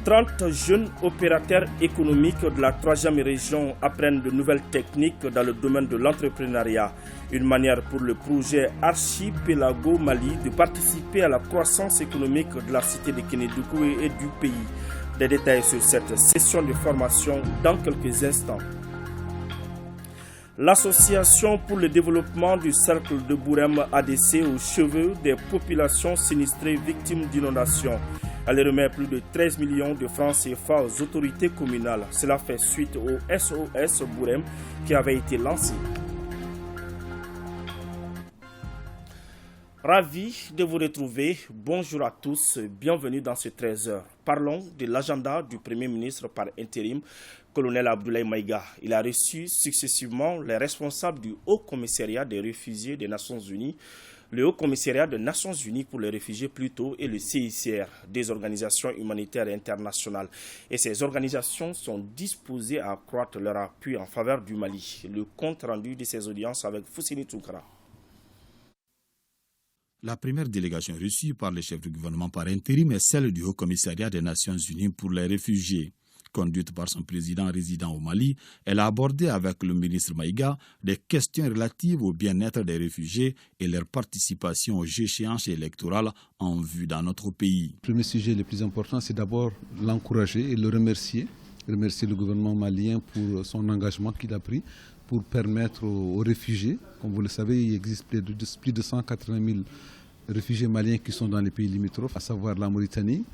30 jeunes opérateurs économiques de la 3e région apprennent de nouvelles techniques dans le domaine de l'entrepreneuriat. Une manière pour le projet Archipelago Mali de participer à la croissance économique de la cité de Kénédougou et du pays. Des détails sur cette session de formation dans quelques instants. L'Association pour le développement du cercle de Bourem ADC au chevet des populations sinistrées victimes d'inondations. Elle remet plus de 13 millions de francs CFA aux autorités communales. Cela fait suite au SOS Bourem qui avait été lancé. Ravi de vous retrouver. Bonjour à tous. Bienvenue dans ce 13h. Parlons de l'agenda du Premier ministre par intérim, colonel Abdoulaye Maïga. Il a reçu successivement les responsables du Haut Commissariat des réfugiés des Nations Unies, le Haut Commissariat des Nations Unies pour les réfugiés plutôt et le CICR, des organisations humanitaires internationales. Et ces organisations sont disposées à accroître leur appui en faveur du Mali. Le compte rendu de ces audiences avec Foussini Toukara. La première délégation reçue par le chef du gouvernement par intérim est celle du Haut Commissariat des Nations Unies pour les réfugiés. Conduite par son président résident au Mali, elle a abordé avec le ministre Maïga des questions relatives au bien-être des réfugiés et leur participation aux échéances électorales en vue dans notre pays. Le premier sujet le plus important, c'est d'abord l'encourager et le remercier. Remercier le gouvernement malien pour son engagement qu'il a pris pour permettre aux réfugiés, comme vous le savez, il existe plus de 180 000 réfugiés maliens qui sont dans les pays limitrophes, à savoir la Mauritanie,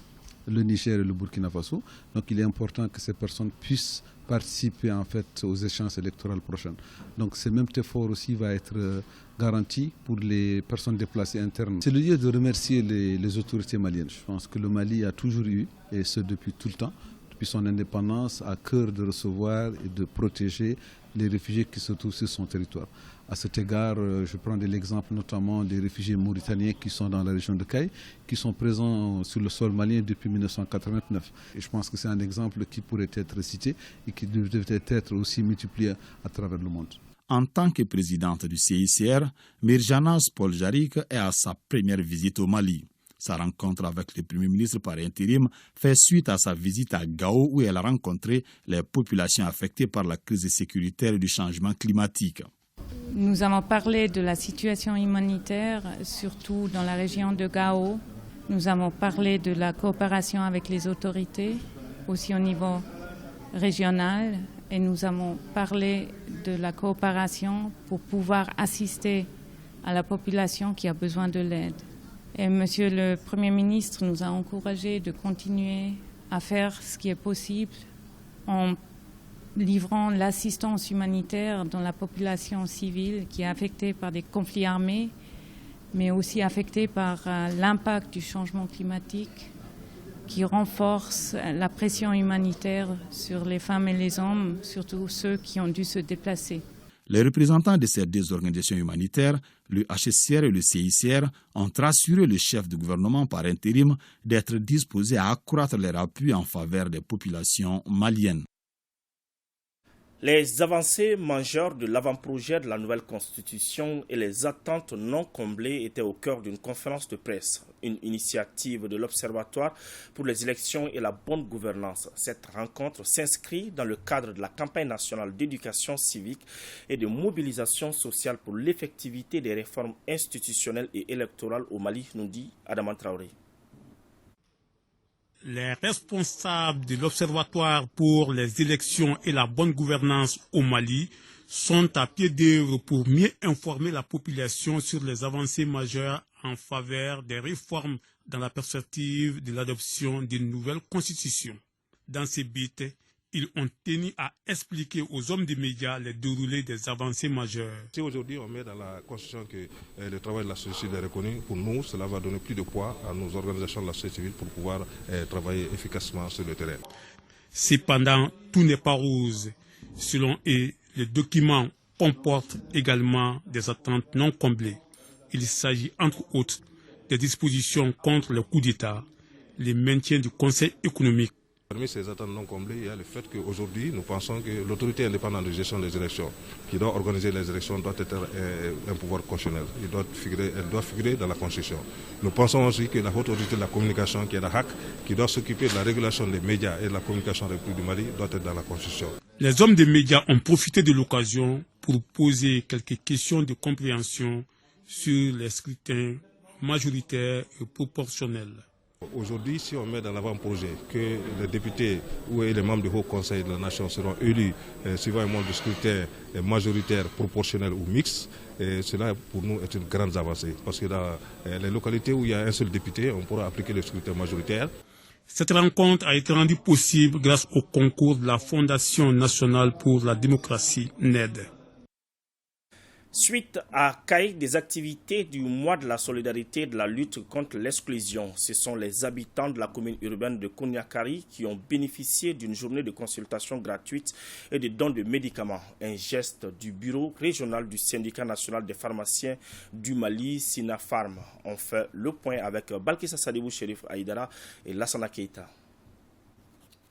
le Niger et le Burkina Faso. Donc il est important que ces personnes puissent participer en fait aux échéances électorales prochaines. Donc ce même effort aussi va être garanti pour les personnes déplacées internes. C'est le lieu de remercier les autorités maliennes. Je pense que le Mali a toujours eu, et ce depuis tout le temps, depuis son indépendance, à cœur de recevoir et de protéger les réfugiés qui se trouvent sur son territoire. À cet égard, je prends l'exemple notamment des réfugiés mauritaniens qui sont dans la région de Caille, qui sont présents sur le sol malien depuis 1989. Et je pense que c'est un exemple qui pourrait être cité et qui devrait être aussi multiplié à travers le monde. En tant que présidente du CICR, Mirjanas Poljarik est à sa première visite au Mali. Sa rencontre avec le Premier ministre par intérim fait suite à sa visite à Gao où elle a rencontré les populations affectées par la crise sécuritaire et du changement climatique. Nous avons parlé de la situation humanitaire, surtout dans la région de Gao. Nous avons parlé de la coopération avec les autorités, aussi au niveau régional. Et nous avons parlé de la coopération pour pouvoir assister à la population qui a besoin de l'aide. Et Monsieur le Premier ministre nous a encouragés de continuer à faire ce qui est possible en livrant l'assistance humanitaire dans la population civile qui est affectée par des conflits armés, mais aussi affectée par l'impact du changement climatique qui renforce la pression humanitaire sur les femmes et les hommes, surtout ceux qui ont dû se déplacer. Les représentants de ces deux organisations humanitaires, le HCR et le CICR, ont rassuré le chef du gouvernement par intérim d'être disposés à accroître leur appui en faveur des populations maliennes. Les avancées majeures de l'avant-projet de la nouvelle constitution et les attentes non comblées étaient au cœur d'une conférence de presse, une initiative de l'Observatoire pour les élections et la bonne gouvernance. Cette rencontre s'inscrit dans le cadre de la campagne nationale d'éducation civique et de mobilisation sociale pour l'effectivité des réformes institutionnelles et électorales au Mali, nous dit Adama Traoré. Les responsables de l'Observatoire pour les élections et la bonne gouvernance au Mali sont à pied d'œuvre pour mieux informer la population sur les avancées majeures en faveur des réformes dans la perspective de l'adoption d'une nouvelle constitution. Dans ce but, ils ont tenu à expliquer aux hommes des médias les déroulés des avancées majeures. Si aujourd'hui on met dans la Constitution que le travail de la société civile est reconnu, pour nous, cela va donner plus de poids à nos organisations de la société civile pour pouvoir travailler efficacement sur le terrain. Cependant, tout n'est pas rose. Selon eux, le document comporte également des attentes non comblées. Il s'agit entre autres des dispositions contre le coup d'État, le maintien du Conseil économique. Parmi ces attentes non comblées, il y a le fait qu'aujourd'hui, nous pensons que l'autorité indépendante de gestion des élections, qui doit organiser les élections, doit être un pouvoir constitutionnel. Elle doit figurer dans la Constitution. Nous pensons aussi que la haute autorité de la communication, qui est la HAC, qui doit s'occuper de la régulation des médias et de la communication en République du Mali, doit être dans la Constitution. Les hommes des médias ont profité de l'occasion pour poser quelques questions de compréhension sur les scrutins majoritaires et proportionnels. Aujourd'hui, si on met dans l'avant-projet que les députés ou les membres du Haut Conseil de la Nation seront élus suivant un mode de scrutin majoritaire, proportionnel ou mixte, cela pour nous est une grande avancée. Parce que dans les localités où il y a un seul député, on pourra appliquer le scrutin majoritaire. Cette rencontre a été rendue possible grâce au concours de la Fondation nationale pour la démocratie, NED. Suite à Caille, des activités du mois de la solidarité et de la lutte contre l'exclusion. Ce sont les habitants de la commune urbaine de Koniakari qui ont bénéficié d'une journée de consultation gratuite et de dons de médicaments. Un geste du bureau régional du syndicat national des pharmaciens du Mali, Sinafarm. On fait le point avec Balkissa Sadibou Chérif Aïdara et Lassana Keita.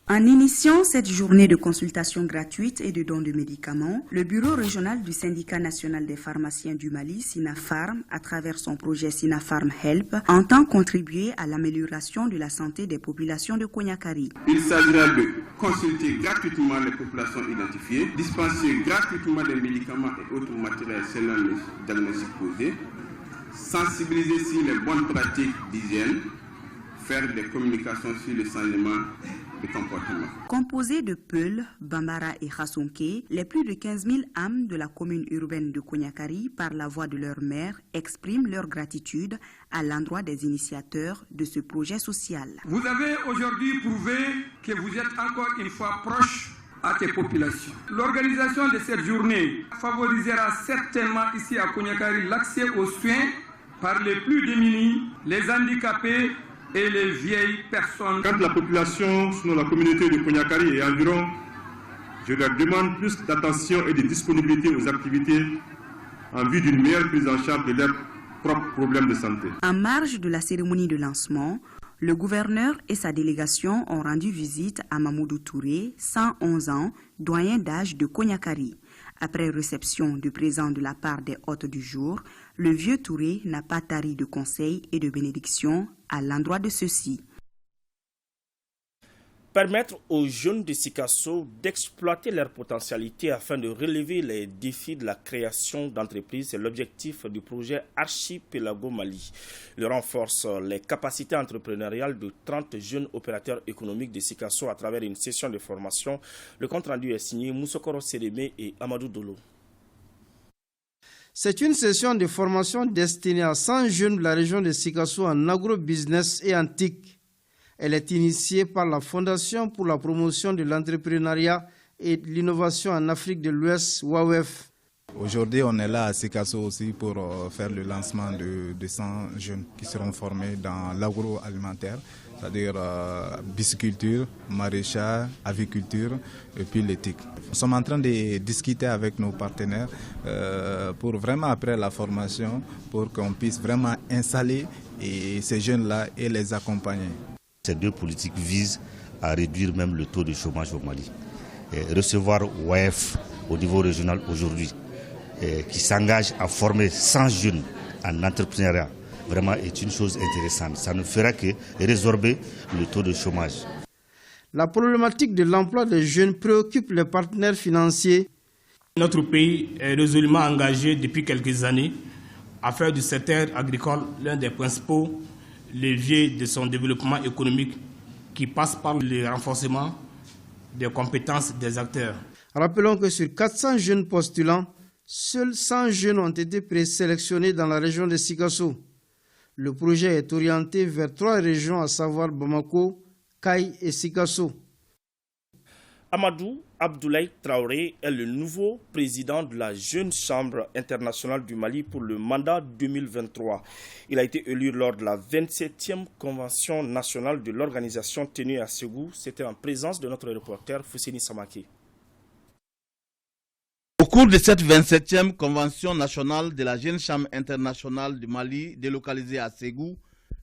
En initiant cette journée de consultation gratuite et de dons de médicaments, le bureau régional du syndicat national des pharmaciens du Mali, Sinafarm, à travers son projet Sinafarm Help, entend contribuer à l'amélioration de la santé des populations de Koniakari. Il s'agira de consulter gratuitement les populations identifiées, dispenser gratuitement des médicaments et autres matériels selon les diagnostics posés, sensibiliser sur les bonnes pratiques d'hygiène, faire des communications sur le changement de comportement. Composés de Peul, Bambara et Khassonké, les plus de 15 000 âmes de la commune urbaine de Koniakari, par la voix de leur maire, expriment leur gratitude à l'endroit des initiateurs de ce projet social. Vous avez aujourd'hui prouvé que vous êtes encore une fois proche à tes populations. L'organisation de cette journée favorisera certainement ici à Koniakari l'accès aux soins par les plus démunis, les handicapés et les vieilles personnes. Quand la population, sinon la communauté de Koniakari et environ, je leur demande plus d'attention et de disponibilité aux activités en vue d'une meilleure prise en charge de leurs propres problèmes de santé. En marge de la cérémonie de lancement, le gouverneur et sa délégation ont rendu visite à Mamoudou Touré, 111 ans, doyen d'âge de Koniakari. Après réception de présents de la part des hôtes du jour, le vieux Touré n'a pas tari de conseils et de bénédictions à l'endroit de ceux-ci. Permettre aux jeunes de Sikasso d'exploiter leurs potentialités afin de relever les défis de la création d'entreprises, c'est l'objectif du projet Archipelago Mali. Il renforce les capacités entrepreneuriales de 30 jeunes opérateurs économiques de Sikasso à travers une session de formation. Le compte rendu est signé Moussokoro Sérémé et Amadou Dolo. C'est une session de formation destinée à 100 jeunes de la région de Sikasso en agro-business et en TIC. Elle est initiée par la Fondation pour la promotion de l'entrepreneuriat et de l'innovation en Afrique de l'Ouest, WAWEF. Aujourd'hui, on est là à Sikasso aussi pour faire le lancement de 100 jeunes qui seront formés dans l'agroalimentaire, c'est-à-dire pisciculture, maraîchage, aviculture et puis l'éthique. Nous sommes en train de discuter avec nos partenaires pour vraiment après la formation, pour qu'on puisse vraiment installer ces jeunes-là et les accompagner. Ces deux politiques visent à réduire même le taux de chômage au Mali. Recevoir WAEF au niveau régional aujourd'hui, qui s'engage à former 100 jeunes en entrepreneuriat, vraiment est une chose intéressante. Ça ne fera que résorber le taux de chômage. La problématique de l'emploi des jeunes préoccupe les partenaires financiers. Notre pays est résolument engagé depuis quelques années à faire du secteur agricole l'un des principaux leviers de son développement économique qui passe par le renforcement des compétences des acteurs. Rappelons que sur 400 jeunes postulants, seuls 100 jeunes ont été présélectionnés dans la région de Sikasso. Le projet est orienté vers 3 régions, à savoir Bamako, Caille et Sikasso. Amadou Abdoulaye Traoré est le nouveau président de la Jeune Chambre internationale du Mali pour le mandat 2023. Il a été élu lors de la 27e convention nationale de l'organisation tenue à Ségou. C'était en présence de notre reporter Fousseni Samake. Au cours de cette 27e convention nationale de la Jeune Chambre internationale du Mali, délocalisée à Ségou,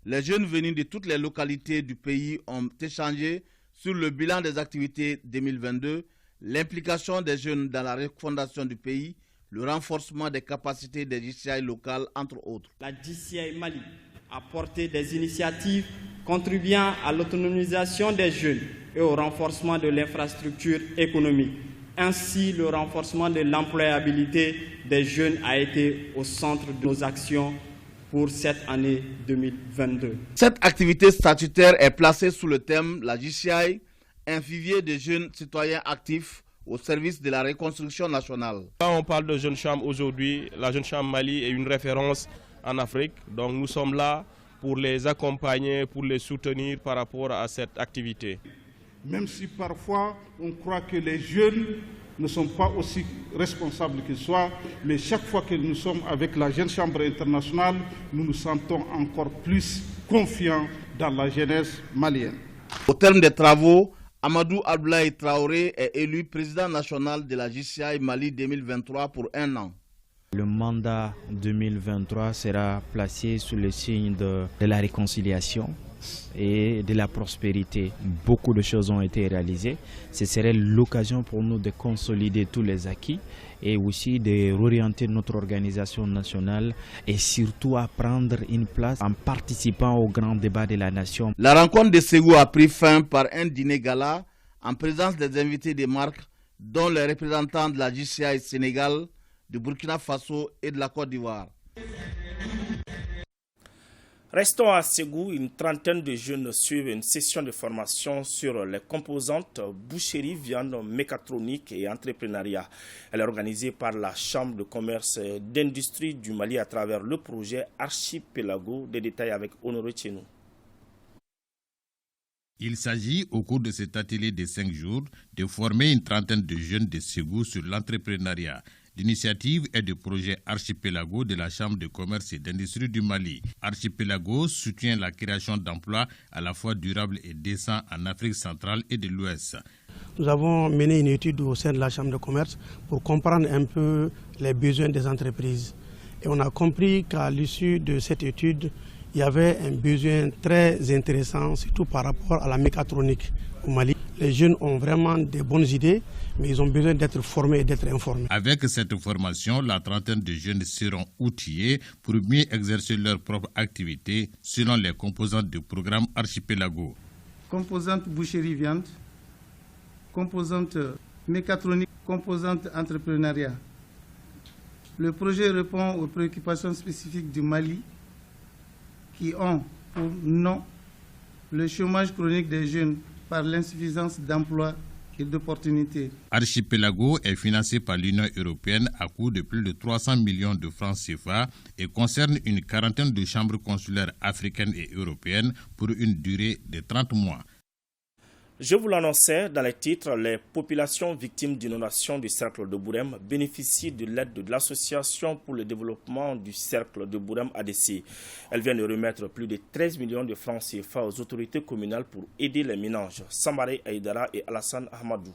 les jeunes venus de toutes les localités du pays ont échangé Sur le bilan des activités 2022, l'implication des jeunes dans la refondation du pays, le renforcement des capacités des JCI locales, entre autres. La JCI Mali a porté des initiatives contribuant à l'autonomisation des jeunes et au renforcement de l'infrastructure économique. Ainsi, le renforcement de l'employabilité des jeunes a été au centre de nos actions pour cette année 2022. Cette activité statutaire est placée sous le thème « La JCI, un vivier de jeunes citoyens actifs au service de la reconstruction nationale ». Quand on parle de Jeune Chambre aujourd'hui, la Jeune Chambre Mali est une référence en Afrique. Donc nous sommes là pour les accompagner, pour les soutenir par rapport à cette activité. Même si parfois on croit que les jeunes ne sont pas aussi responsables qu'ils soient, mais chaque fois que nous sommes avec la Jeune Chambre internationale, nous nous sentons encore plus confiants dans la jeunesse malienne. Au terme des travaux, Amadou Abdoulaye Traoré est élu président national de la JCI Mali 2023 pour 1 an. Le mandat 2023 sera placé sous le signe de la réconciliation et de la prospérité. Beaucoup de choses ont été réalisées. Ce serait l'occasion pour nous de consolider tous les acquis et aussi de réorienter notre organisation nationale et surtout à prendre une place en participant au grand débat de la nation. La rencontre de Ségou a pris fin par un dîner gala en présence des invités des marques, dont les représentants de la JCI Sénégal, du Burkina Faso et de la Côte d'Ivoire. Restons à Ségou, une trentaine de jeunes suivent une session de formation sur les composantes boucherie, viande, mécatronique et entrepreneuriat. Elle est organisée par la Chambre de commerce et d'industrie du Mali à travers le projet Archipelago. Des détails avec Honoré Tchenou. Il s'agit, au cours de cet atelier de 5 jours, de former une trentaine de jeunes de Ségou sur l'entrepreneuriat. L'initiative est du projet Archipelago de la Chambre de commerce et d'industrie du Mali. Archipelago soutient la création d'emplois à la fois durables et décents en Afrique centrale et de l'Ouest. Nous avons mené une étude au sein de la Chambre de commerce pour comprendre un peu les besoins des entreprises. Et on a compris qu'à l'issue de cette étude, il y avait un besoin très intéressant, surtout par rapport à la mécatronique au Mali. Les jeunes ont vraiment des bonnes idées, mais ils ont besoin d'être formés et d'être informés. Avec cette formation, la trentaine de jeunes seront outillés pour mieux exercer leur propre activité selon les composantes du programme Archipelago. Composante boucherie-viande, composante mécatronique, composante entrepreneuriat. Le projet répond aux préoccupations spécifiques du Mali qui ont pour nom le chômage chronique des jeunes par l'insuffisance d'emplois et d'opportunités. Archipelago est financé par l'Union européenne à coût de plus de 300 millions de francs CFA et concerne une quarantaine de chambres consulaires africaines et européennes pour une durée de 30 mois. Je vous l'annonçais dans les titres, les populations victimes d'inondations du cercle de Bourem bénéficient de l'aide de l'association pour le développement du cercle de Bourem ADC. Elle vient de remettre plus de 13 millions de francs CFA aux autorités communales pour aider les ménages. Samare Aïdara et Alassane Ahmadou.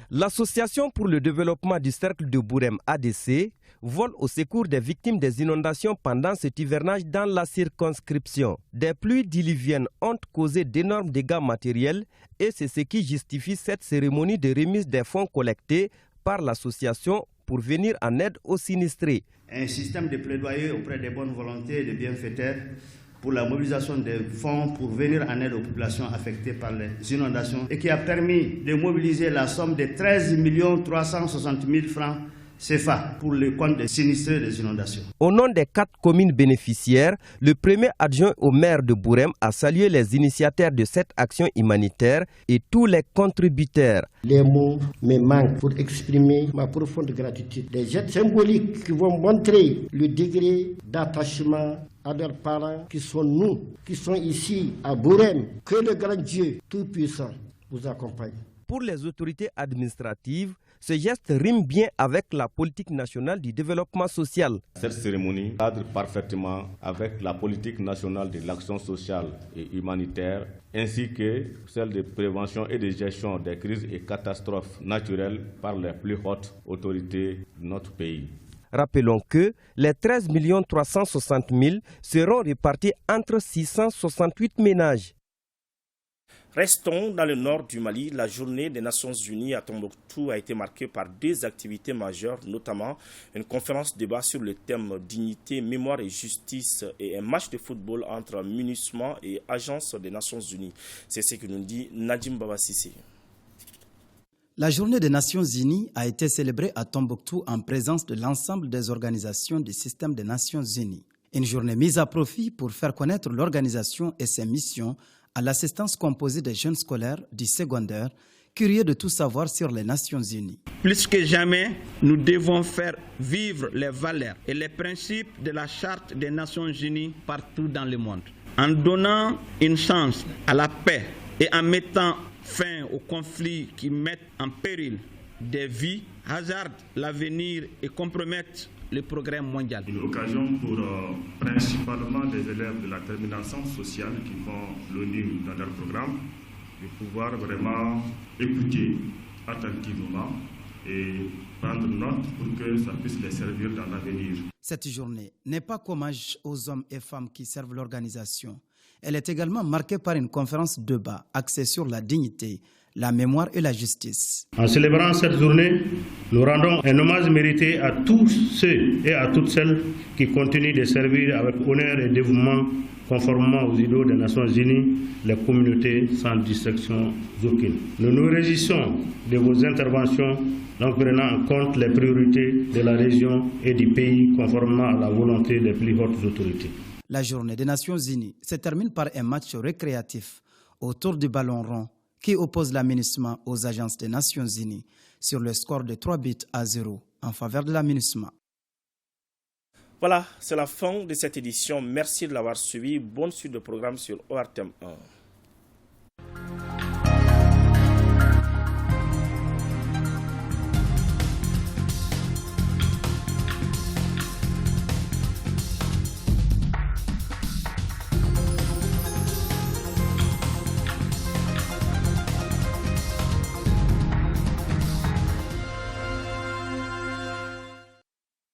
L'Association pour le développement du cercle de Bourem ADC vole au secours des victimes des inondations pendant cet hivernage dans la circonscription. Des pluies diluviennes ont causé d'énormes dégâts matériels et c'est ce qui justifie cette cérémonie de remise des fonds collectés par l'association pour venir en aide aux sinistrés. Un système de plaidoyer auprès des bonnes volontés et des bienfaiteurs pour la mobilisation des fonds pour venir en aide aux populations affectées par les inondations et qui a permis de mobiliser la somme de 13 360 000 francs CFA pour le compte des sinistrés des inondations. Au nom des 4 communes bénéficiaires, le premier adjoint au maire de Bourem a salué les initiateurs de cette action humanitaire et tous les contributeurs. Les mots me manquent pour exprimer ma profonde gratitude. Des gestes symboliques qui vont montrer le degré d'attachement à leurs parents qui sont nous, qui sont ici à Bourem. Que le grand Dieu Tout-Puissant vous accompagne. Pour les autorités administratives, ce geste rime bien avec la politique nationale du développement social. Cette cérémonie cadre parfaitement avec la politique nationale de l'action sociale et humanitaire, ainsi que celle de prévention et de gestion des crises et catastrophes naturelles par les plus hautes autorités de notre pays. Rappelons que les 13 360 000 seront répartis entre 668 ménages. Restons dans le nord du Mali. La journée des Nations Unies à Tombouctou a été marquée par deux activités majeures, notamment une conférence débat sur le thème dignité, mémoire et justice et un match de football entre MINUSMA et Agence des Nations Unies. C'est ce que nous dit Nadim Babassi. La journée des Nations Unies a été célébrée à Tombouctou en présence de l'ensemble des organisations du système des Nations Unies. Une journée mise à profit pour faire connaître l'organisation et ses missions à l'assistance composée des jeunes scolaires du secondaire, curieux de tout savoir sur les Nations Unies. Plus que jamais, nous devons faire vivre les valeurs et les principes de la Charte des Nations Unies partout dans le monde. En donnant une chance à la paix et en mettant fin aux conflits qui mettent en péril des vies, hasardent l'avenir et compromettent le progrès mondial. Une occasion pour principalement des élèves de la terminale sciences sociales qui font l'ONU dans leur programme de pouvoir vraiment écouter attentivement et prendre note pour que ça puisse les servir dans l'avenir. Cette journée n'est pas qu'hommage aux hommes et femmes qui servent l'organisation. Elle est également marquée par une conférence débat axée sur la dignité, la mémoire et la justice. En célébrant cette journée, nous rendons un hommage mérité à tous ceux et à toutes celles qui continuent de servir avec honneur et dévouement conformément aux idéaux des Nations Unies, les communautés sans distinction aucune. Nous nous réjouissons de vos interventions en prenant en compte les priorités de la région et du pays conformément à la volonté des plus hautes autorités. La journée des Nations Unies se termine par un match récréatif autour du ballon rond qui oppose la MINUSMA aux agences des Nations Unies sur le score de 3-0 en faveur de la MINUSMA. Voilà, c'est la fin de cette édition. Merci de l'avoir suivi. Bonne suite de programme sur ORTM 1.